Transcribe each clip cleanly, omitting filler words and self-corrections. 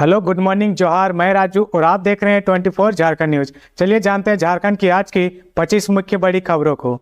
Hello, good morning, जोहार। मैं राजू और आप देख रहे हैं 24 झारखंड न्यूज। चलिए जानते हैं झारखंड की आज की 25 मुख्य बड़ी खबरों को।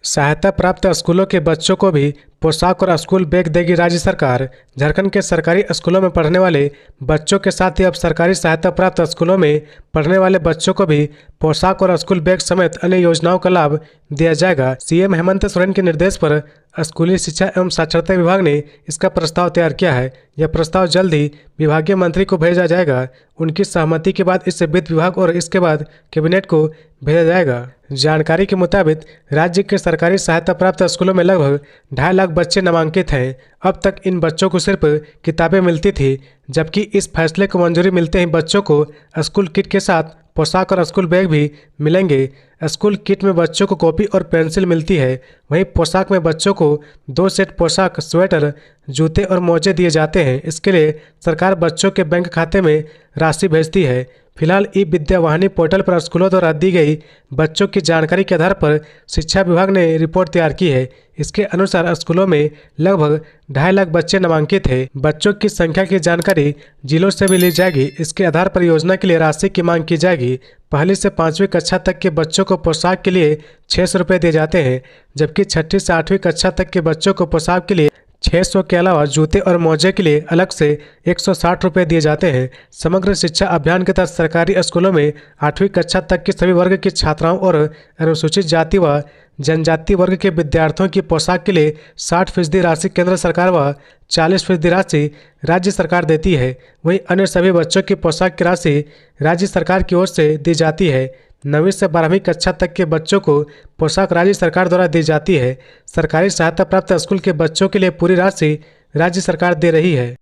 सहायता प्राप्त स्कूलों के बच्चों को भी पोशाक और स्कूल बैग देगी राज्य सरकार। झारखंड के सरकारी स्कूलों में पढ़ने वाले बच्चों के साथ ही अब सरकारी सहायता प्राप्त स्कूलों में पढ़ने वाले बच्चों को भी पोशाक और स्कूल बैग समेत अन्य योजनाओं का लाभ दिया जाएगा। सीएम हेमंत सोरेन के निर्देश पर स्कूली शिक्षा एवं साक्षरता विभाग ने इसका प्रस्ताव तैयार किया है। यह प्रस्ताव जल्द ही विभागीय मंत्री को भेजा जाएगा। उनकी सहमति के बाद इसे वित्त विभाग और इसके बाद कैबिनेट को भेजा जाएगा। जानकारी के मुताबिक राज्य के सरकारी सहायता प्राप्त स्कूलों में लगभग 2.5 लाख बच्चे नामांकित हैं। अब तक इन बच्चों को सिर्फ किताबें मिलती थी, जबकि इस फैसले को मंजूरी मिलते ही बच्चों को स्कूल किट के साथ पोशाक और स्कूल बैग भी मिलेंगे। स्कूल किट में बच्चों को कॉपी और पेंसिल मिलती है, वहीं पोशाक में बच्चों को 2 सेट पोशाक, स्वेटर, जूते और मोजे दिए जाते हैं। इसके लिए सरकार बच्चों के बैंक खाते में राशि भेजती है। फिलहाल ई विद्या वाहिनी पोर्टल पर स्कूलों द्वारा दी गई बच्चों की जानकारी के आधार पर शिक्षा विभाग ने रिपोर्ट तैयार की है। इसके अनुसार स्कूलों में लगभग 2.5 लाख बच्चे नामांकित हैं। बच्चों की संख्या की जानकारी जिलों से भी ली जाएगी। इसके आधार पर योजना के लिए राशि की मांग की जाएगी। पहली से 5वीं कक्षा तक के बच्चों को पोशाक के लिए 600 रुपये दिए जाते हैं, जबकि 6ठी से 8वीं कक्षा तक के बच्चों को पोशाक के लिए 600 के अलावा जूते और मोजे के लिए अलग से 160 रुपये दिए जाते हैं। समग्र शिक्षा अभियान के तहत सरकारी स्कूलों में 8वीं कक्षा तक के सभी वर्ग की छात्राओं और अनुसूचित जाति व जनजाति वर्ग के विद्यार्थियों की पोशाक के लिए 60% राशि केंद्र सरकार व 40% राशि राज्य सरकार देती है। वहीं अन्य सभी बच्चों की पोशाक की राशि राज्य सरकार की ओर से दी जाती है। 9वीं से 12वीं कक्षा तक के बच्चों को पोशाक राज्य सरकार द्वारा दी जाती है। सरकारी सहायता प्राप्त स्कूल के बच्चों के लिए पूरी राशि राज्य सरकार दे रही है।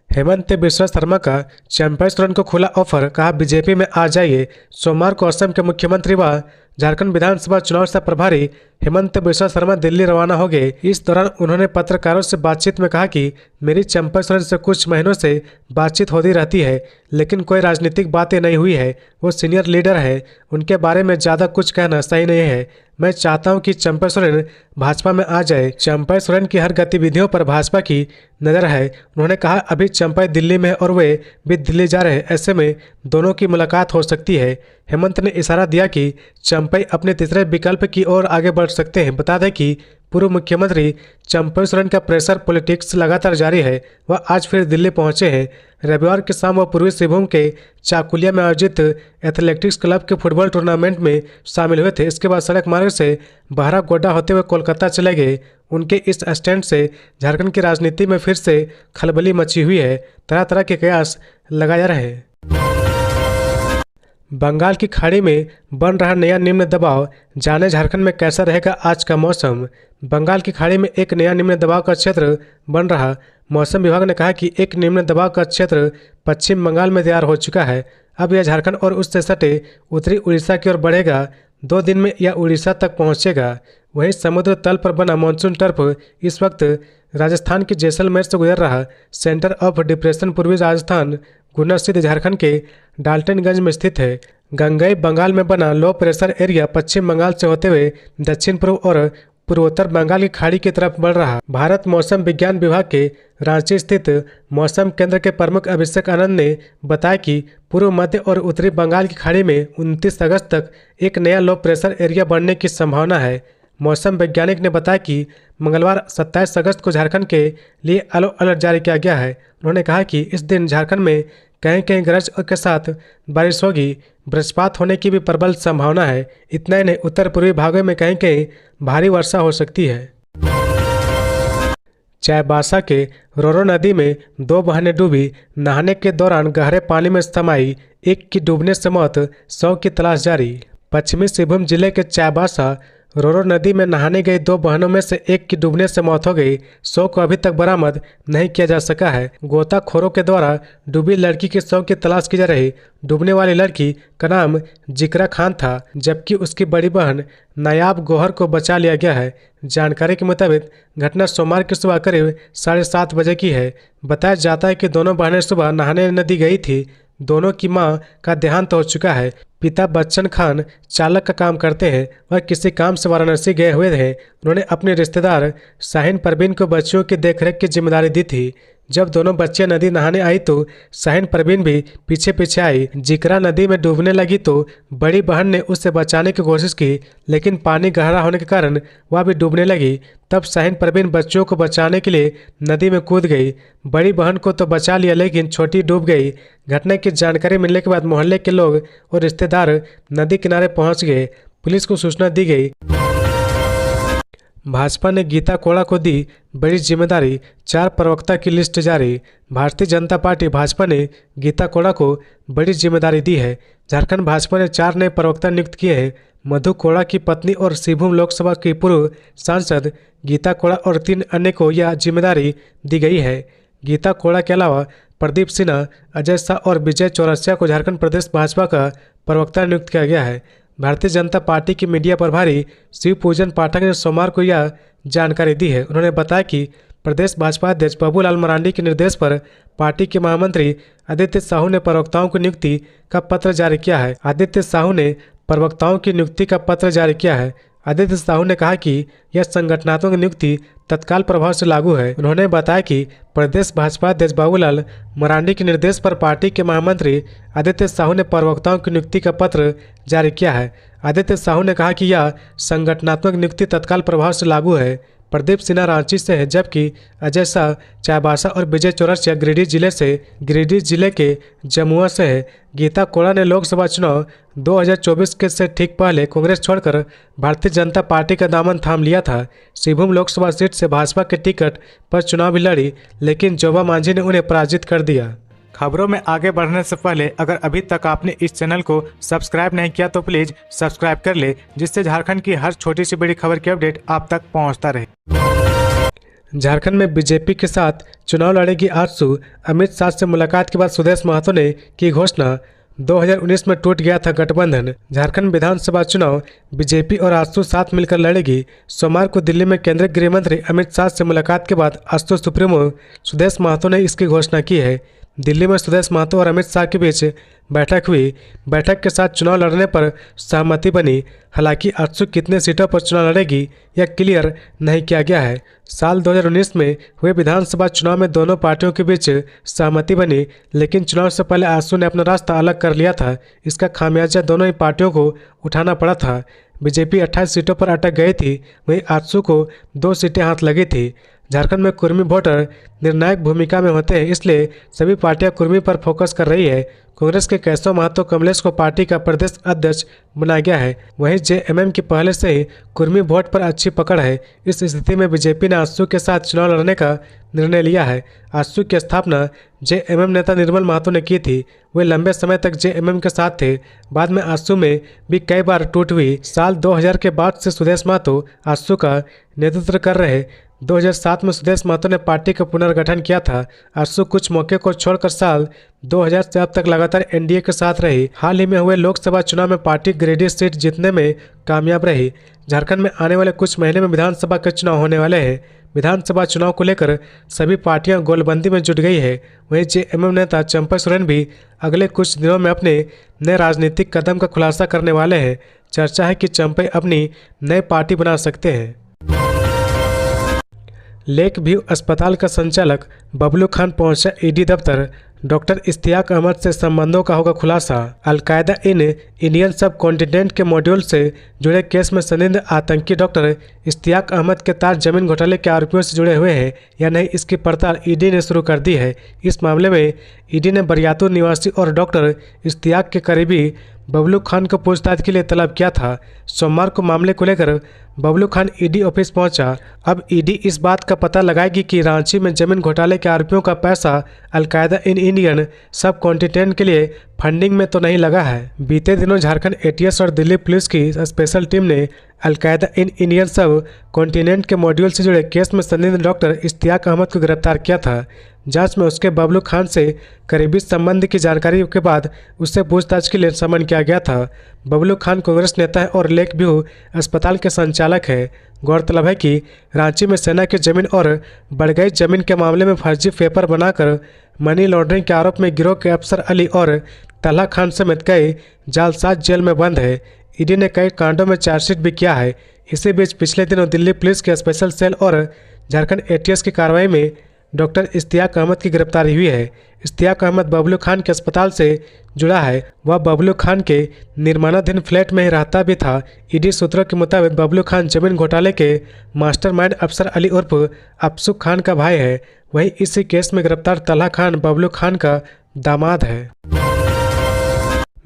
हेमंत बिस्वा शर्मा का चंपा सोरेन को खुला ऑफर, कहा बीजेपी में आ जाइए। सोमवार को असम के मुख्यमंत्री व झारखंड विधानसभा चुनाव से प्रभारी हेमंत बिस्वा शर्मा दिल्ली रवाना हो गए। इस दौरान उन्होंने पत्रकारों से बातचीत में कहा कि मेरी चंपा सोरेन से कुछ महीनों से बातचीत होती रहती है, लेकिन कोई राजनीतिक बातें नहीं हुई है। वो सीनियर लीडर है, उनके बारे में ज़्यादा कुछ कहना सही नहीं है। मैं चाहता हूं कि चंपा सोरेन भाजपा में आ जाए। चंपा सोरेन की हर गतिविधियों पर भाजपा की नज़र है। उन्होंने कहा अभी चंपा दिल्ली में है और वे भी दिल्ली जा रहे हैं, ऐसे में दोनों की मुलाकात हो सकती है। हेमंत ने इशारा दिया कि चंपा अपने तीसरे विकल्प की ओर आगे बढ़ सकते हैं। बता दें कि पूर्व मुख्यमंत्री चंपा सोरेन का प्रेशर पॉलिटिक्स लगातार जारी है। वह आज फिर दिल्ली पहुंचे हैं। रविवार की शाम वह पूर्वी सिंहभूम के चाकुलिया में आयोजित एथलेटिक्स क्लब के फुटबॉल टूर्नामेंट में शामिल हुए थे। इसके बाद सड़क मार्ग से बहरागोड़ा होते हुए कोलकाता चले गए। उनके इस स्टैंड से झारखंड की राजनीति में फिर से खलबली मची हुई है। तरह तरह के कयास लगाए जा रहे हैं। बंगाल की खाड़ी में बन रहा नया निम्न दबाव, जाने झारखंड में कैसा रहेगा आज का मौसम। बंगाल की खाड़ी में एक नया निम्न दबाव का क्षेत्र बन रहा। मौसम विभाग ने कहा कि एक निम्न दबाव का क्षेत्र पश्चिम बंगाल में तैयार हो चुका है। अब यह झारखंड और उससे सटे उत्तरी उड़ीसा की ओर बढ़ेगा। 2 दिन में यह उड़ीसा तक पहुंचेगा। वहीं समुद्र तल पर बना मानसून टर्फ इस वक्त राजस्थान के जैसलमेर से गुजर रहा। सेंटर ऑफ डिप्रेशन पूर्वी राजस्थान गुना स्थित झारखंड के डाल्टनगंज में स्थित है। गंगई बंगाल में बना लो प्रेशर एरिया पश्चिम बंगाल से होते हुए दक्षिण पूर्व और पूर्वोत्तर बंगाल की खाड़ी की तरफ बढ़ रहा। भारत मौसम विज्ञान विभाग के रांची स्थित मौसम केंद्र के प्रमुख अभिषेक आनंद ने बताया कि पूर्व मध्य और उत्तरी बंगाल की खाड़ी में 29 अगस्त तक एक नया लो प्रेशर एरिया बनने की संभावना है। मौसम वैज्ञानिक ने बताया कि मंगलवार 27 अगस्त को झारखंड के लिए येलो अलर्ट जारी किया गया है। उन्होंने कहा कि इस दिन झारखंड में कहीं कहीं गरज के साथ बारिश होगी। वज्रपात होने की भी प्रबल संभावना है। इतना ही नहीं, उत्तर पूर्वी भागों में कहीं कहीं भारी वर्षा हो सकती है। चाईबासा के रोरो नदी में 2 बहनें डूबी। नहाने के दौरान गहरे पानी में समाई एक की डूबने से मौत, 100 की तलाश जारी। पश्चिमी सिंहभूम जिले के चाईबासा रोरो नदी में नहाने गई 2 बहनों में से एक की डूबने से मौत हो गई। 100 को अभी तक बरामद नहीं किया जा सका है। गोताखोरों के द्वारा डूबी लड़की के 100 की तलाश की जा रही। डूबने वाली लड़की का नाम जिक्रा खान था, जबकि उसकी बड़ी बहन नायाब गोहर को बचा लिया गया है। जानकारी के मुताबिक घटना सोमवार की सुबह करीब 7:30 बजे की है। बताया जाता है कि दोनों बहनें सुबह नहाने नदी गई थी। दोनों की मां का देहांत हो चुका है। पिता बच्चन खान चालक का काम करते हैं। वह किसी काम से वाराणसी गए हुए थे। उन्होंने अपने रिश्तेदार शाहीन परवीन को बच्चियों की देखरेख की जिम्मेदारी दी थी। जब दोनों बच्चियां नदी नहाने आई तो शाहीन परवीन भी पीछे पीछे आई। जिक्रा नदी में डूबने लगी तो बड़ी बहन ने उससे बचाने की कोशिश की, लेकिन पानी गहरा होने के कारण वह भी डूबने लगी। तब शाहीन परवीन बच्चों को बचाने के लिए नदी में कूद गई। बड़ी बहन को तो बचा लिया, लेकिन छोटी डूब गई। घटना की जानकारी मिलने के बाद मोहल्ले के लोग और रिश्तेदार नदी किनारे पहुंच गए। पुलिस को सूचना दी गई। भाजपा ने गीता कोड़ा को दी बड़ी जिम्मेदारी, 4 प्रवक्ता की लिस्ट जारी। भारतीय जनता पार्टी भाजपा ने गीता कोड़ा को बड़ी जिम्मेदारी दी है। झारखंड भाजपा ने 4 नए प्रवक्ता नियुक्त किए हैं। मधु कोड़ा की पत्नी और सिंहभूम लोकसभा की पूर्व सांसद गीता कोड़ा और 3 अन्य को यह जिम्मेदारी दी गई है। गीता कोड़ा के अलावा प्रदीप सिन्हा, अजय शाह और विजय चौरसिया को झारखंड प्रदेश भाजपा का प्रवक्ता नियुक्त किया गया है। भारतीय जनता पार्टी की मीडिया प्रभारी शिव पूजन पाठक ने सोमवार को यह जानकारी दी है। उन्होंने बताया कि प्रदेश भाजपा अध्यक्ष बाबूलाल मरांडी के निर्देश पर पार्टी के महामंत्री आदित्य साहू ने प्रवक्ताओं की नियुक्ति का पत्र जारी किया है। आदित्य साहू ने प्रवक्ताओं की नियुक्ति का पत्र जारी किया है। आदित्य साहू ने कहा कि यह संगठनात्मक नियुक्ति तत्काल प्रभाव से लागू है। उन्होंने बताया कि प्रदेश भाजपा अध्यक्ष बाबूलाल मरांडी के निर्देश पर पार्टी के महामंत्री आदित्य साहू ने प्रवक्ताओं की नियुक्ति का पत्र जारी किया है। आदित्य साहू ने कहा कि यह संगठनात्मक नियुक्ति तत्काल प्रभाव से लागू है। प्रदीप सिन्हा रांची से है, जबकि अजय शाह चाईबासा और विजय चौरसिया गिरिडीह जिले के जमुआ से है। गीता कोड़ा ने लोकसभा चुनाव 2024 के से ठीक पहले कांग्रेस छोड़कर भारतीय जनता पार्टी का दामन थाम लिया था। सिंहभूम लोकसभा सीट से भाजपा के टिकट पर चुनाव भी लड़ी, लेकिन जोबा मांझी ने उन्हें पराजित कर दिया। खबरों में आगे बढ़ने से पहले अगर अभी तक आपने इस चैनल को सब्सक्राइब नहीं किया तो प्लीज सब्सक्राइब कर ले, जिससे झारखंड की हर छोटी सी बड़ी खबर की अपडेट आप तक पहुंचता रहे। झारखंड में बीजेपी के साथ चुनाव लड़ेगी आजसू। अमित शाह से मुलाकात के बाद सुदेश महतो ने की घोषणा। 2019 में टूट गया था गठबंधन। झारखंड विधानसभा चुनाव बीजेपी और आजसू साथ मिलकर लड़ेगी। सोमवार को दिल्ली में केंद्रीय गृह मंत्री अमित शाह से मुलाकात के बाद आजसू सुप्रीमो सुदेश महतो ने इसकी घोषणा की है। दिल्ली में सुदेश महतो और अमित शाह के बीच बैठक हुई। बैठक के साथ चुनाव लड़ने पर सहमति बनी। हालांकि आजसू कितने सीटों पर चुनाव लड़ेगी यह क्लियर नहीं किया गया है। साल 2019 में हुए विधानसभा चुनाव में दोनों पार्टियों के बीच सहमति बनी, लेकिन चुनाव से पहले आजसू ने अपना रास्ता अलग कर लिया था। इसका खामियाजा दोनों ही पार्टियों को उठाना पड़ा था। बीजेपी 28 सीटों पर अटक गई थी, वहीं आजसू को 2 सीटें हाथ लगी थी। झारखंड में कुर्मी वोटर निर्णायक भूमिका में होते हैं, इसलिए सभी पार्टियां कुर्मी पर फोकस कर रही है। कांग्रेस के केशव महतो कमलेश को पार्टी का प्रदेश अध्यक्ष बनाया गया है। वहीं जेएमएम की पहले से ही कुर्मी वोट पर अच्छी पकड़ है। इस स्थिति में बीजेपी ने आजसू के साथ चुनाव लड़ने का निर्णय लिया है। आजसू की स्थापना जेएमएम नेता निर्मल महतो ने की थी। वे लंबे समय तक जेएमएम के साथ थे। बाद में आजसू में भी कई बार टूट हुई। साल 2000 के बाद से सुदेश महतो आजसू का नेतृत्व कर रहे। 2007 में सुदेश महतो ने पार्टी का पुनर्गठन किया था। आजसू कुछ मौके को छोड़कर साल 2000 से अब तक लगातार एनडीए के साथ रही। हाल ही में हुए लोकसभा चुनाव में पार्टी गिरिडीह सीट जीतने में कामयाब रही। झारखंड में आने वाले कुछ महीने में विधानसभा के चुनाव होने वाले हैं। विधानसभा चुनाव को लेकर सभी पार्टियां गोलबंदी में जुट गई है। वहीं जेएमएम नेता चंपा सोरेन भी अगले कुछ दिनों में अपने नए राजनीतिक कदम का खुलासा करने वाले हैं। चर्चा है कि चंपा अपनी नई पार्टी बना सकते हैं। लेक व्यू अस्पताल का संचालक बबलू खान पहुंचा ईडी दफ्तर। डॉक्टर इश्तियाक अहमद से संबंधों का होगा खुलासा। अलकायदा इन इंडियन सब कॉन्टिनेंट के मॉड्यूल से जुड़े केस में संदिग्ध आतंकी डॉक्टर इश्तियाक अहमद के तार जमीन घोटाले के आरोपियों से जुड़े हुए हैं या नहीं, इसकी पड़ताल ईडी ने शुरू कर दी है। इस मामले में ईडी ने बरियातू निवासी और डॉक्टर इश्तियाक के करीबी बबलू खान को पूछताछ के लिए तलब किया था। सोमवार को मामले को लेकर बबलू खान ईडी ऑफिस पहुंचा। अब ईडी इस बात का पता लगाएगी कि रांची में जमीन घोटाले के आरोपियों का पैसा अलकायदा इन इंडियन सब कॉन्टिनेंट के लिए फंडिंग में तो नहीं लगा है। बीते दिनों झारखंड एटीएस और दिल्ली पुलिस की स्पेशल टीम ने अलकायदा इन इंडियन सब कॉन्टिनेंट के मॉड्यूल से जुड़े केस में संदिग्ध डॉक्टर इश्तियाक अहमद को गिरफ्तार किया था। जांच में उसके बबलू खान से करीबी संबंध की जानकारी के बाद उससे पूछताछ के लिए समन किया गया था। बबलू खान कांग्रेस नेता है और लेक व्यू अस्पताल के संचालक है। गौरतलब है कि रांची में सेना की जमीन और बढ़ गई जमीन के मामले में फर्जी पेपर बनाकर मनी लॉन्ड्रिंग के आरोप में गिरोह के अफसर अली और तल्हा खान समेत कई जालसाज जेल में बंद है। ईडी ने कई कांडों में चार्जशीट भी किया है। इसी बीच पिछले दिनों दिल्ली पुलिस के स्पेशल सेल और झारखंड एटीएस की कार्रवाई में डॉक्टर इश्तियाक अहमद की गिरफ्तारी हुई है। इश्तियाक अहमद बबलू खान के अस्पताल से जुड़ा है। वह बबलू खान के निर्माणाधीन फ्लैट में ही रहता भी था। ईडी सूत्रों के मुताबिक बबलू खान जमीन घोटाले के मास्टरमाइंड अफसर अली उर्फ अफसू खान का भाई है। वहीं इसी केस में गिरफ्तार तलहा खान बबलू खान का दामाद है।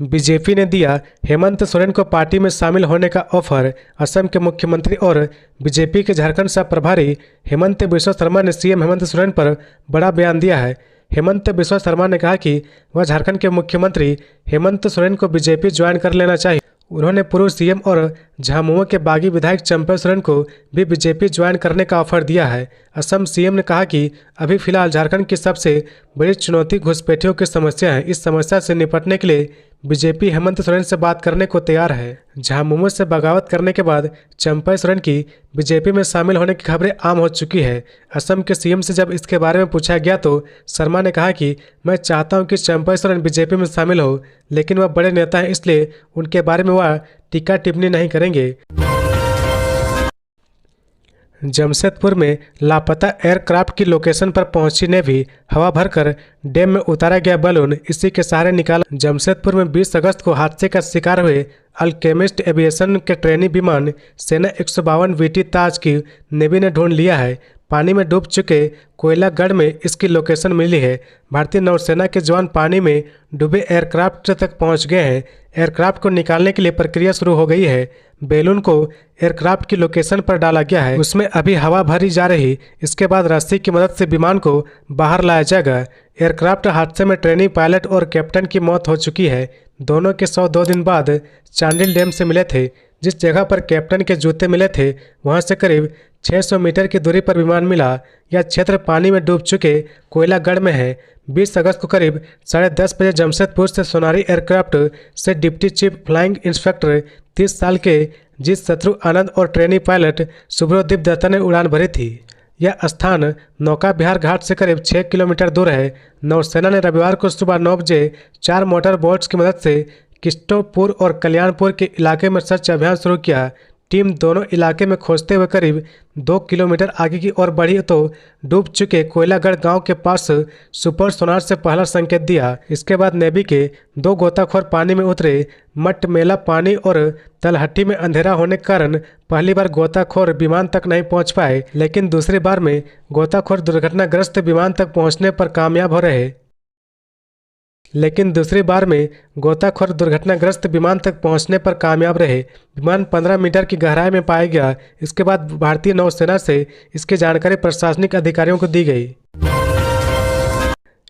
बीजेपी ने दिया हेमंत सोरेन को पार्टी में शामिल होने का ऑफर। असम के मुख्यमंत्री और बीजेपी के झारखंड सह प्रभारी हेमंत बिस्वा शर्मा ने सीएम हेमंत सोरेन पर बड़ा बयान दिया है। हेमंत बिस्वा शर्मा ने कहा कि वह झारखंड के मुख्यमंत्री हेमंत सोरेन को बीजेपी ज्वाइन कर लेना चाहिए। उन्होंने पूर्व सीएम और झामुमो के बागी विधायक चंपा सोरेन को भी बीजेपी ज्वाइन करने का ऑफर दिया है। असम सीएम ने कहा कि अभी फिलहाल झारखंड की सबसे बड़ी चुनौती घुसपैठियों की समस्या है। इस समस्या से निपटने के लिए बीजेपी हेमंत सोरेन से बात करने को तैयार है। झामुमो से बगावत करने के बाद चंपा सोरेन की बीजेपी में शामिल होने की खबरें आम हो चुकी है। असम के सीएम से जब इसके बारे में पूछा गया तो शर्मा ने कहा कि मैं चाहता हूं कि चंपा सोरेन बीजेपी में शामिल हो, लेकिन वह बड़े नेता हैं, इसलिए उनके बारे में वह टीका टिप्पणी नहीं करेंगे। जमशेदपुर में लापता एयरक्राफ्ट की लोकेशन पर पहुंची नेवी। हवा भरकर डैम में उतारा गया बैलून इसी के सहारे निकाला। जमशेदपुर में 20 अगस्त को हादसे का शिकार हुए अल्केमिस्ट एविएशन के ट्रेनी विमान सेना 152 वीटी ताज की नेवी ने ढूंढ लिया है। पानी में डूब चुके कोयलागढ़ में इसकी लोकेशन मिली है। भारतीय नौसेना के जवान पानी में डूबे एयरक्राफ्ट तक पहुंच गए हैं। एयरक्राफ्ट को निकालने के लिए प्रक्रिया शुरू हो गई है। बैलून को एयरक्राफ्ट की लोकेशन पर डाला गया है, उसमें अभी हवा भरी जा रही। इसके बाद रस्सी की मदद से विमान को बाहर लाया जाएगा। एयरक्राफ्ट हादसे में ट्रेनी पायलट और कैप्टन की मौत हो चुकी है। दोनों के शव 2 दिन बाद चांडिल डैम से मिले थे। जिस जगह पर कैप्टन के जूते मिले थे वहां से करीब 600 मीटर की दूरी पर विमान मिला। यह क्षेत्र पानी में डूब चुके कोयलागढ़ में है। 20 अगस्त को करीब 10:30 बजे जमशेदपुर से सोनारी एयरक्राफ्ट से डिप्टी चीफ फ्लाइंग इंस्पेक्टर 30 साल के जीत शत्रु आनंद और ट्रेनी पायलट सुब्रदीप दत्ता ने उड़ान भरी थी। यह स्थान नौका विहार घाट से करीब 6 किलोमीटर दूर है। नौसेना ने रविवार को सुबह 9 बजे 4 मोटर बोट्स की मदद से किस्टोपुर और कल्याणपुर के इलाके में सर्च अभियान शुरू किया। टीम दोनों इलाके में खोजते हुए करीब 2 किलोमीटर आगे की ओर बढ़ी तो डूब चुके कोयलागढ़ गांव के पास सुपर सोनार से पहला संकेत दिया। इसके बाद नेवी के 2 गोताखोर पानी में उतरे। मट मेला पानी और तलहटी में अंधेरा होने के कारण पहली बार गोताखोर विमान तक नहीं पहुंच पाए, लेकिन दूसरी बार में गोताखोर दुर्घटनाग्रस्त विमान तक पहुंचने पर कामयाब हो रहे। विमान 15 मीटर की गहराई में पाया गया। इसके बाद भारतीय नौसेना से इसकी जानकारी प्रशासनिक अधिकारियों को दी गई।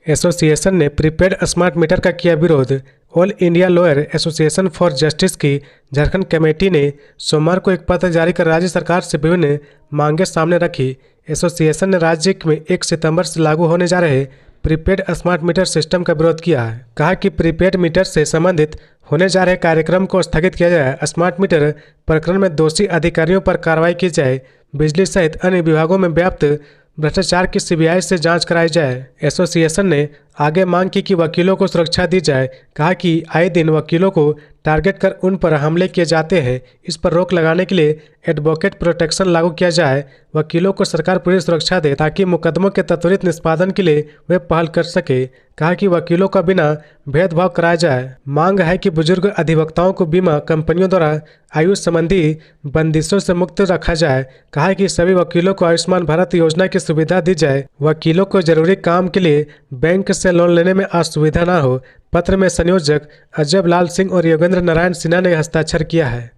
एसोसिएशन ने प्रीपेड स्मार्ट मीटर का किया विरोध। All India lawyer association for justice की झारखंड कमेटी ने सोमवार को एक पत्र जारी कर राज्य सरकार से विभिन्न मांगे सामने रखी। एसोसिएशन ने राज्य में 1 सितंबर से लागू होने जा रहे प्रीपेड स्मार्ट मीटर सिस्टम का विरोध किया है। कहा कि प्रीपेड मीटर से संबंधित होने जा रहे कार्यक्रम को स्थगित किया जाए। स्मार्ट मीटर प्रकरण में दोषी अधिकारियों पर कार्रवाई की जाए। बिजली सहित अन्य विभागों में व्याप्त भ्रष्टाचार की सीबीआई से जांच कराई जाए। एसोसिएशन ने आगे मांग की कि वकीलों को सुरक्षा दी जाए। कहा कि आए दिन वकीलों को टारगेट कर उन पर हमले किए जाते हैं। इस पर रोक लगाने के लिए एडवोकेट प्रोटेक्शन लागू किया जाए। वकीलों को सरकार पूरी सुरक्षा दे ताकि मुकदमों के त्वरित निष्पादन के लिए वे पहल कर सके। कहा कि वकीलों का बिना भेदभाव कराया जाए। मांग है कि बुजुर्ग अधिवक्ताओं को बीमा कंपनियों द्वारा आयु संबंधी बंदिशों से मुक्त रखा जाए। कहा कि सभी वकीलों को आयुष्मान भारत योजना की सुविधा दी जाए। वकीलों को जरूरी काम के लिए बैंक से लोन लेने में असुविधा न हो। पत्र में संयोजक अजब लाल सिंह और योगेंद्र नारायण सिन्हा ने हस्ताक्षर किया है।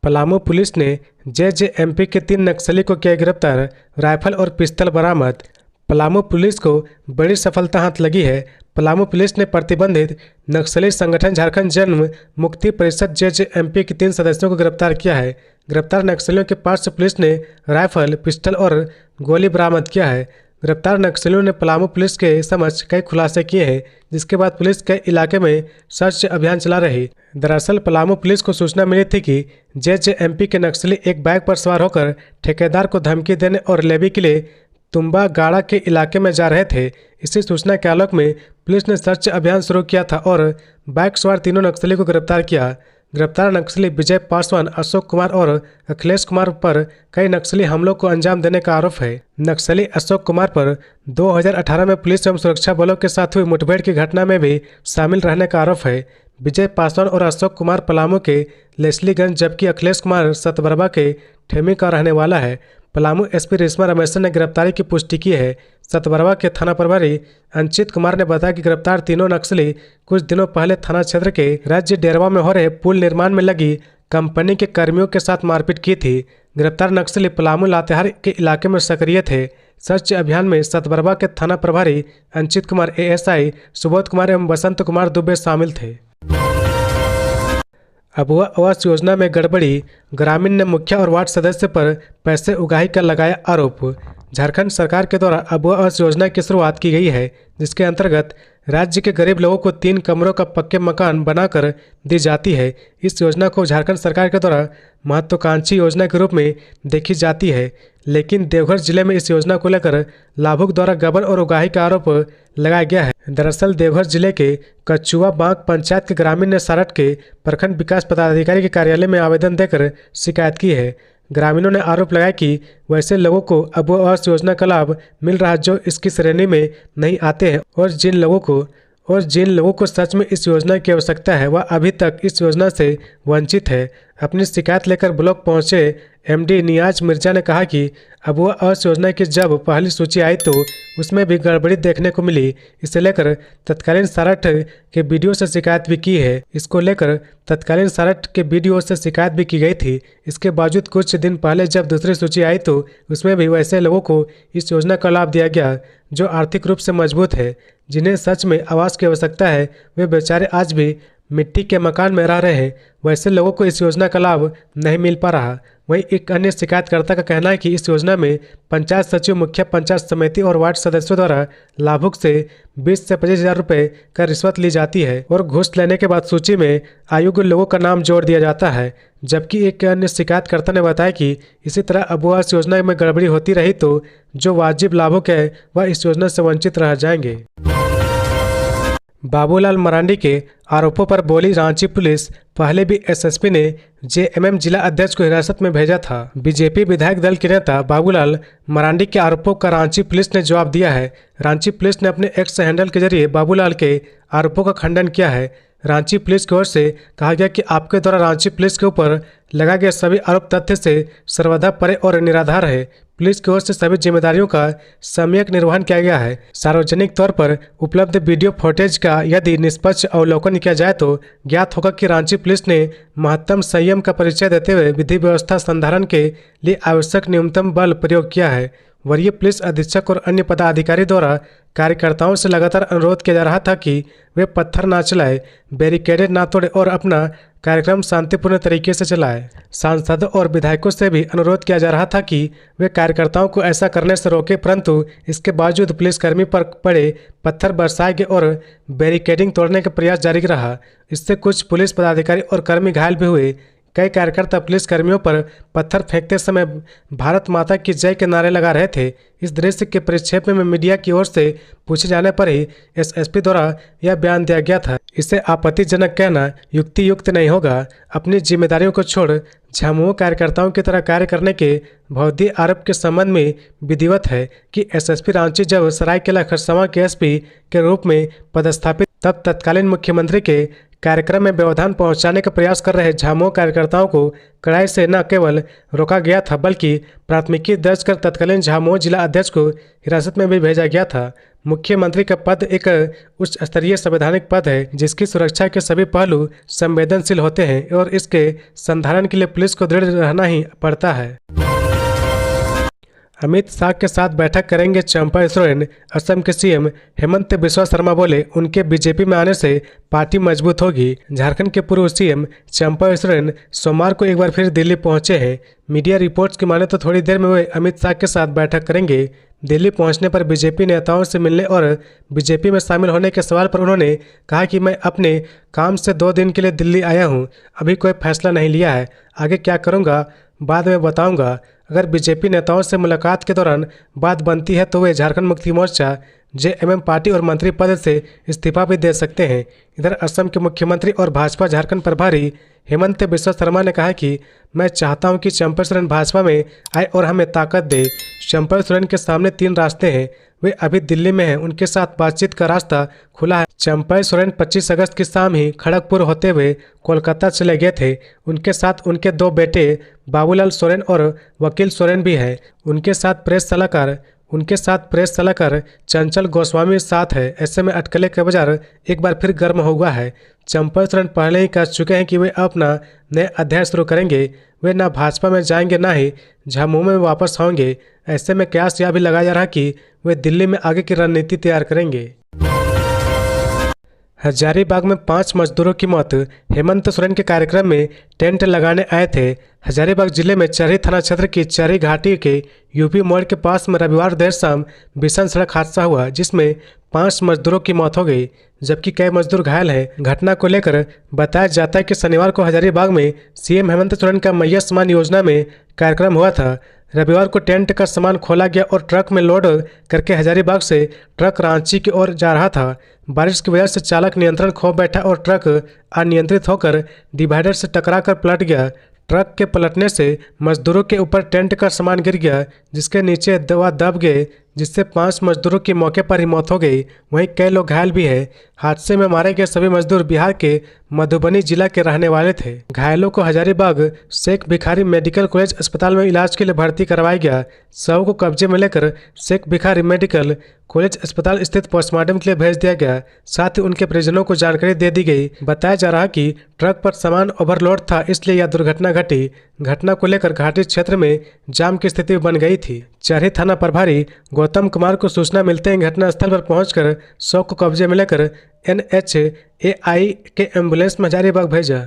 पलामू पुलिस ने जेजेएमपी के 3 नक्सली को किया गिरफ्तार। राइफल और पिस्तौल बरामद। पलामू पुलिस को बड़ी सफलता हाथ लगी है। पलामू पुलिस ने प्रतिबंधित नक्सली संगठन झारखंड जन मुक्ति परिषद जेजेएमपी के 3 सदस्यों को गिरफ्तार किया है। गिरफ्तार नक्सलियों के पास से पुलिस ने राइफल, पिस्टल और गोली बरामद किया है। गिरफ्तार नक्सलियों ने पलामू पुलिस के समक्ष कई खुलासे किए हैं, जिसके बाद पुलिस के इलाके में सर्च अभियान चला रही। दरअसल पलामू पुलिस को सूचना मिली थी कि जेजेएमपी के नक्सली एक बाइक पर सवार होकर ठेकेदार को धमकी देने और लेवी के लिए तुम्बा गाड़ा के इलाके में जा रहे थे। इसी सूचना के आलोक में पुलिस ने सर्च अभियान शुरू किया था और बाइक सवार तीनों नक्सली को गिरफ्तार किया। गिरफ्तार नक्सली विजय पासवान, अशोक कुमार और अखिलेश कुमार पर कई नक्सली हमलों को अंजाम देने का आरोप है। नक्सली अशोक कुमार पर 2018 में पुलिस एवं सुरक्षा बलों के साथ हुई मुठभेड़ की घटना में भी शामिल रहने का आरोप है। विजय पासवान और अशोक कुमार पलामू के लेस्लीगंज जबकि अखिलेश कुमार सतबरवा के ठेमी का रहने वाला है। पलामू एसपी रेशमा रमेशन ने गिरफ्तारी की पुष्टि की है। सतबरवा के थाना प्रभारी अंचित कुमार ने बताया कि गिरफ्तार तीनों नक्सली कुछ दिनों पहले थाना क्षेत्र के राज्य डेरवा में हो रहे पुल निर्माण में लगी कंपनी के कर्मियों के साथ मारपीट की थी। गिरफ्तार नक्सली पलामू लातेहार के इलाके में सक्रिय थे। सर्च अभियान में सतबरवा के थाना प्रभारी अंचित कुमार, एएसआई सुबोध कुमार एवं बसंत कुमार दुबे शामिल थे। अबुआ आवास योजना में गड़बड़ी, ग्रामीण ने मुखिया और वार्ड सदस्य पर पैसे उगाही का लगाया आरोप। झारखंड सरकार के द्वारा अबुआ आवास योजना की शुरुआत की गई है, जिसके अंतर्गत राज्य के गरीब लोगों को 3 कमरों का पक्के मकान बनाकर दी जाती है। इस योजना को झारखंड सरकार के द्वारा महत्वाकांक्षी योजना के रूप में देखी जाती है, लेकिन देवघर जिले में इस योजना को लेकर लाभुक द्वारा गबन और उगाही का आरोप लगाया गया है। दरअसल देवघर जिले के कचुआ बांक पंचायत के ग्रामीण ने सारठ के प्रखंड विकास पदाधिकारी के कार्यालय में आवेदन देकर शिकायत की है। ग्रामीणों ने आरोप लगाया कि वैसे लोगों को अबुआ आवास योजना का लाभ मिल रहा है जो इसकी श्रेणी में नहीं आते हैं और जिन लोगों को सच में इस योजना की आवश्यकता है वह अभी तक इस योजना से वंचित है। अपनी शिकायत लेकर ब्लॉक पहुंचे एमडी नियाज मिर्जा ने कहा कि अबुआ आवास योजना की जब पहली सूची आई तो उसमें भी गड़बड़ी देखने को मिली। इसे लेकर तत्कालीन सारठ के बीडीओ से शिकायत भी की है। इसको लेकर तत्कालीन सारठ के बीडीओ से शिकायत भी की गई थी। इसके बावजूद कुछ दिन पहले जब दूसरी सूची आई तो उसमें भी वैसे लोगों को इस योजना का लाभ दिया गया जो आर्थिक रूप से मजबूत है। जिन्हें सच में आवास की आवश्यकता है वे बेचारे आज भी मिट्टी के मकान में रह रहे हैं। वैसे लोगों को इस योजना का लाभ नहीं मिल पा रहा। वहीं एक अन्य शिकायतकर्ता का कहना है कि इस योजना में पंचायत सचिव, मुखिया पंचायत समिति और वार्ड सदस्यों द्वारा लाभुक से 20 से 25 हज़ार रुपये का रिश्वत ली जाती है और घूस लेने के बाद सूची में अयोग्य लोगों का नाम जोड़ दिया जाता है। जबकि एक अन्य शिकायतकर्ता ने बताया कि इसी तरह अबुआ आवास योजना में गड़बड़ी होती रही तो जो वाजिब लाभुक है वह इस योजना से वंचित रह जाएंगे। बाबूलाल मरांडी के आरोपों पर बोली रांची पुलिस, पहले भी एसएसपी ने जेएमएम जिला अध्यक्ष को हिरासत में भेजा था। बीजेपी विधायक दल के नेता बाबूलाल मरांडी के आरोपों का रांची पुलिस ने जवाब दिया है। रांची पुलिस ने अपने एक्स हैंडल के जरिए बाबूलाल के आरोपों का खंडन किया है। रांची पुलिस की ओर से कहा गया कि आपके द्वारा रांची पुलिस के ऊपर लगाए गए सभी आरोप तथ्य से सर्वथा परे और निराधार है। पुलिस की ओर से सभी जिम्मेदारियों का सम्यक निर्वहन किया गया है। सार्वजनिक तौर पर उपलब्ध वीडियो फुटेज का यदि निष्पक्ष अवलोकन किया जाए तो ज्ञात होगा कि रांची पुलिस ने महत्तम संयम का परिचय देते हुए विधि व्यवस्था संधारण के लिए आवश्यक न्यूनतम बल प्रयोग किया है। वरीय पुलिस अधीक्षक और अन्य पदाधिकारी द्वारा कार्यकर्ताओं से लगातार अनुरोध किया जा रहा था कि वे पत्थर ना चलाए, बैरिकेड ना तोड़े और अपना कार्यक्रम शांतिपूर्ण तरीके से चलाए। सांसदों और विधायकों से भी अनुरोध किया जा रहा था कि वे कार्यकर्ताओं को ऐसा करने से रोके, परंतु इसके बावजूद पुलिसकर्मी पर पड़े पत्थर बरसाए गए और बैरिकेडिंग तोड़ने का प्रयास जारी रहा। इससे कुछ पुलिस पदाधिकारी और कर्मी घायल भी हुए। कई कार्यकर्ता पुलिस कर्मियों पर पत्थर फेंकते समय भारत माता की जय के नारे लगा रहे थे। इस दृश्य के परिप्रेक्ष्य में मीडिया की ओर से पूछे जाने पर ही एसएसपी द्वारा यह बयान दिया गया था। इसे आपत्तिजनक कहना युक्ति युक्त नहीं होगा। अपनी जिम्मेदारियों को छोड़ झामुमो कार्यकर्ताओं की तरह कार्य करने के भौतिक आरोप के संबंध में विधिवत है कि एसएसपी रांची जब सरायकेला खरसावां के एसपी के रूप में पदस्थापित तब तत्कालीन मुख्यमंत्री के कार्यक्रम में व्यवधान पहुंचाने का प्रयास कर रहे झामुमो कार्यकर्ताओं को कड़ाई से न केवल रोका गया था बल्कि प्राथमिकी दर्ज कर तत्कालीन झामुमो जिला अध्यक्ष को हिरासत में भी भेजा गया था। मुख्यमंत्री का पद एक उच्च स्तरीय संवैधानिक पद है जिसकी सुरक्षा के सभी पहलू संवेदनशील होते हैं और इसके संधारण के लिए पुलिस को दृढ़ रहना ही पड़ता है। अमित शाह के साथ बैठक करेंगे चंपा सोरेन। असम के सीएम हेमंत बिस्वा शर्मा बोले उनके बीजेपी में आने से पार्टी मजबूत होगी। झारखंड के पूर्व सीएम चंपा सोरेन सोमवार को एक बार फिर दिल्ली पहुंचे हैं। मीडिया रिपोर्ट्स की माने तो थोड़ी देर में वे अमित शाह के साथ बैठक करेंगे। दिल्ली पहुंचने पर बीजेपी नेताओं से मिलने और बीजेपी में शामिल होने के सवाल पर उन्होंने कहा कि मैं अपने काम से 2 दिन के लिए दिल्ली आया हूं, अभी कोई फैसला नहीं लिया है, आगे क्या करूंगा बाद में बताऊंगा। अगर बीजेपी नेताओं से मुलाकात के दौरान बात बनती है तो वे झारखंड मुक्ति मोर्चा जेएमएम पार्टी और मंत्री पद से इस्तीफा भी दे सकते हैं। इधर असम के मुख्यमंत्री और भाजपा झारखंड प्रभारी हेमंत बिस्वा शर्मा ने कहा कि मैं चाहता हूं कि चंपई सोरेन भाजपा में आए और हमें ताकत दे। चंपई सोरेन के सामने 3 रास्ते हैं, वे अभी दिल्ली में हैं, उनके साथ बातचीत का रास्ता खुला है। चंपई सोरेन 25 अगस्त की शाम ही खड़गपुर होते हुए कोलकाता चले गए थे। उनके साथ उनके 2 बेटे बाबूलाल सोरेन और वकील सोरेन भी है। उनके साथ प्रेस सलाहकार चंचल गोस्वामी साथ है। ऐसे में अटकलें का बाजार एक बार फिर गर्म हुआ है। चंपई सोरेन पहले ही कह चुके हैं कि वे अपना नया अध्याय शुरू करेंगे। वे ना भाजपा में जाएंगे ना ही झामुमो में वापस आएंगे। ऐसे में कयास यह भी लगाया जा रहा है कि वे दिल्ली में आगे की रणनीति तैयार करेंगे। हजारीबाग में 5 मजदूरों की मौत। हेमंत सोरेन के कार्यक्रम में टेंट लगाने आए थे। हजारीबाग जिले में चरही थाना क्षेत्र की चरही घाटी के यूपी मोड़ के पास में रविवार देर शाम भीषण सड़क हादसा हुआ, जिसमें 5 मजदूरों की मौत हो गई, जबकि कई मजदूर घायल हैं। घटना को लेकर बताया जाता है कि शनिवार को हजारीबाग में सीएम हेमंत सोरेन का मैया सम्मान योजना में कार्यक्रम हुआ था। रविवार को टेंट का सामान खोला गया और ट्रक में लोड करके हजारीबाग से ट्रक रांची की ओर जा रहा था। बारिश की वजह से चालक नियंत्रण खो बैठा और ट्रक अनियंत्रित होकर डिवाइडर से टकराकर पलट गया। ट्रक के पलटने से मजदूरों के ऊपर टेंट का सामान गिर गया, जिसके नीचे दबा दब गए, जिससे 5 मजदूरों की मौके पर ही मौत हो गई। वहीं कई लोग घायल भी हैं। हादसे में मारे गए सभी मजदूर बिहार के मधुबनी जिला के रहने वाले थे। घायलों को हजारीबाग शेख भिखारी मेडिकल कॉलेज अस्पताल में इलाज के लिए भर्ती करवाया गया। शव को कब्जे में लेकर शेख भिखारी मेडिकल कॉलेज अस्पताल स्थित पोस्टमार्टम के लिए भेज दिया गया। साथ ही उनके परिजनों को जानकारी दे दी गई। बताया जा रहा है कि ट्रक पर सामान ओवरलोड था, इसलिए यह दुर्घटना घटी। घटना को लेकर घाटी क्षेत्र में जाम की स्थिति बन गई थी। चरही थाना प्रभारी गौतम कुमार को सूचना मिलते ही घटनास्थल पर पहुंचकर शव को कब्जे में लेकर NHAI के एम्बुलेंस में हजारीबाग भेजा।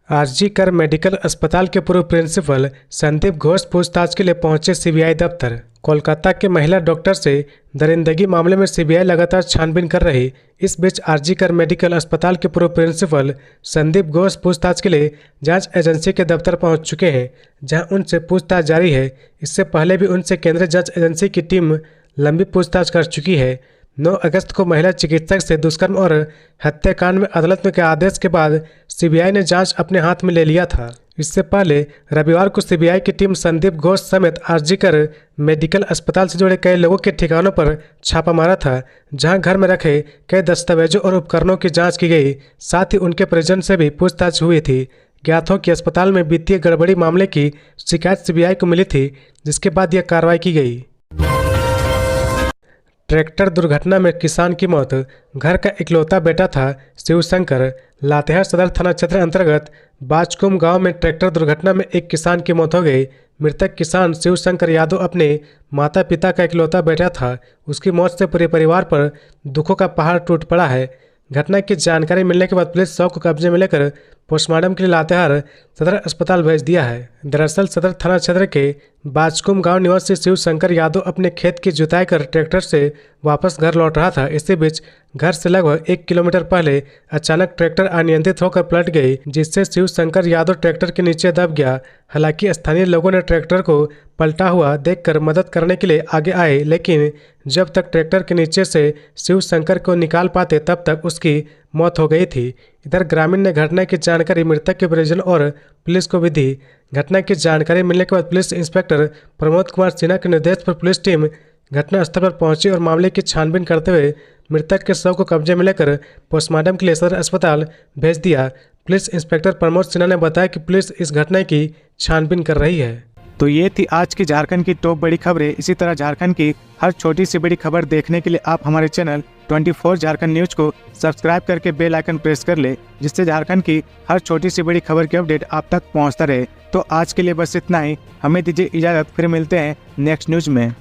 आरजी कर मेडिकल अस्पताल के पूर्व प्रिंसिपल संदीप घोष पूछताछ के लिए पहुंचे सीबीआई दफ्तर। कोलकाता के महिला डॉक्टर से दरिंदगी मामले में सीबीआई लगातार छानबीन कर रही। इस बीच आरजी कर मेडिकल अस्पताल के पूर्व प्रिंसिपल संदीप घोष पूछताछ के लिए जांच एजेंसी के दफ्तर पहुंच चुके हैं, जहां उनसे पूछताछ जारी है। इससे पहले भी उनसे केंद्रीय जांच एजेंसी की टीम लंबी पूछताछ कर चुकी है। 9 अगस्त को महिला चिकित्सक से दुष्कर्म और हत्याकांड में अदालत के आदेश के बाद सीबीआई ने जांच अपने हाथ में ले लिया था। इससे पहले रविवार को सीबीआई की टीम संदीप घोष समेत आरजी कर मेडिकल अस्पताल से जुड़े कई लोगों के ठिकानों पर छापा मारा था, जहां घर में रखे कई दस्तावेजों और उपकरणों की जांच की गई। साथ ही उनके परिजन से भी पूछताछ हुई थी। ज्ञात हो कि अस्पताल में वित्तीय गड़बड़ी मामले की शिकायत सीबीआई को मिली थी, जिसके बाद यह कार्रवाई की गई। ट्रैक्टर दुर्घटना में किसान की मौत। घर का इकलौता बेटा था शिवशंकर। लातेहार सदर थाना क्षेत्र अंतर्गत बाजकुम गांव में ट्रैक्टर दुर्घटना में एक किसान की मौत हो गई। मृतक किसान शिवशंकर यादव अपने माता पिता का इकलौता बेटा था। उसकी मौत से पूरे परिवार पर दुखों का पहाड़ टूट पड़ा है। घटना की जानकारी मिलने के बाद पुलिस शव को कब्जे में लेकर पोस्टमार्टम के लिए लातेहार सदर अस्पताल भेज दिया है। दरअसल सदर थाना क्षेत्र के बाजकुम गांव निवासी शिवशंकर यादव अपने खेत की जुताई कर ट्रैक्टर से वापस घर लौट रहा था। इसी बीच घर से लगभग 1 किलोमीटर पहले अचानक ट्रैक्टर अनियंत्रित होकर पलट गई, जिससे शिवशंकर यादव ट्रैक्टर के नीचे दब गया। हालांकि स्थानीय लोगों ने ट्रैक्टर को पलटा हुआ देखकर मदद करने के लिए आगे आए, लेकिन जब तक ट्रैक्टर के नीचे से शिवशंकर को निकाल पाते तब तक उसकी मौत हो गई थी। इधर ग्रामीण ने घटना की जानकारी मृतक के परिजन और पुलिस को भी दी। घटना की जानकारी मिलने के बाद पुलिस इंस्पेक्टर प्रमोद कुमार सिन्हा के निर्देश पर पुलिस टीम घटनास्थल पर पहुंची और मामले की छानबीन करते हुए मृतक के शव को कब्जे में लेकर पोस्टमार्टम के लिए सदर अस्पताल भेज दिया। पुलिस इंस्पेक्टर प्रमोद सिन्हा ने बताया कि पुलिस इस घटना की छानबीन कर रही है। तो ये थी आज की झारखंड की टॉप बड़ी खबरें। इसी तरह झारखंड की हर छोटी सी बड़ी खबर देखने के लिए आप हमारे चैनल 24 झारखंड न्यूज को सब्सक्राइब करके बेल आइकन प्रेस कर ले, जिससे झारखंड की हर छोटी सी बड़ी खबर की अपडेट आप तक पहुंचता रहे। तो आज के लिए बस इतना ही। हमें दीजिए इजाज़त, फिर मिलते हैं नेक्स्ट न्यूज में।